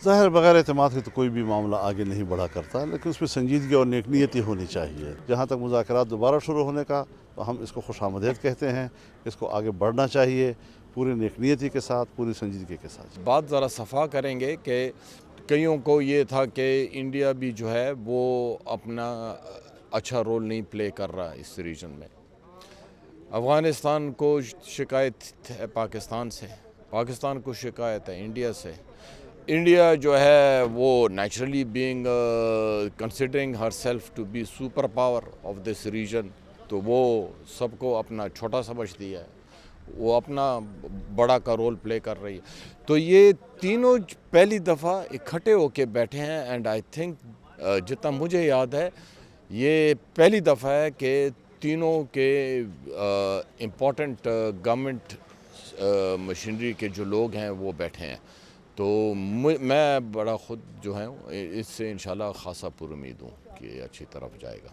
ظاہر بغیر اعتماد کے تو کوئی بھی معاملہ آگے نہیں بڑھا کرتا، لیکن اس میں سنجیدگی اور نیک نیتی ہونی چاہیے۔ جہاں تک مذاکرات دوبارہ شروع ہونے کا، تو ہم اس کو خوش آمدید کہتے ہیں، اس کو آگے بڑھنا چاہیے پوری نیک نیتی کے ساتھ، پوری سنجیدگی کے ساتھ۔ بات ذرا صفا کریں گے کہ کئیوں کو یہ تھا کہ انڈیا بھی جو ہے وہ اپنا اچھا رول نہیں پلے کر رہا اس ریجن میں۔ افغانستان کو شکایت ہے پاکستان سے، پاکستان کو شکایت ہے انڈیا سے۔ انڈیا جو ہے وہ naturally being considering herself to be super power of this region, تو وہ سب کو اپنا چھوٹا سمجھتی ہے، وہ اپنا بڑا کا رول پلے کر رہی ہے۔ تو یہ تینوں پہلی دفعہ اکٹھے ہو کے بیٹھے ہیں، اینڈ آئی تھنک جتنا مجھے یاد ہے یہ پہلی دفعہ ہے کہ تینوں کے امپورٹنٹ گورنمنٹ مشینری کے جو لوگ ہیں وہ بیٹھے ہیں۔ تو میں بڑا خود جو ہے اس سے انشاءاللہ خاصا پر امید ہوں کہ اچھی طرف جائے گا۔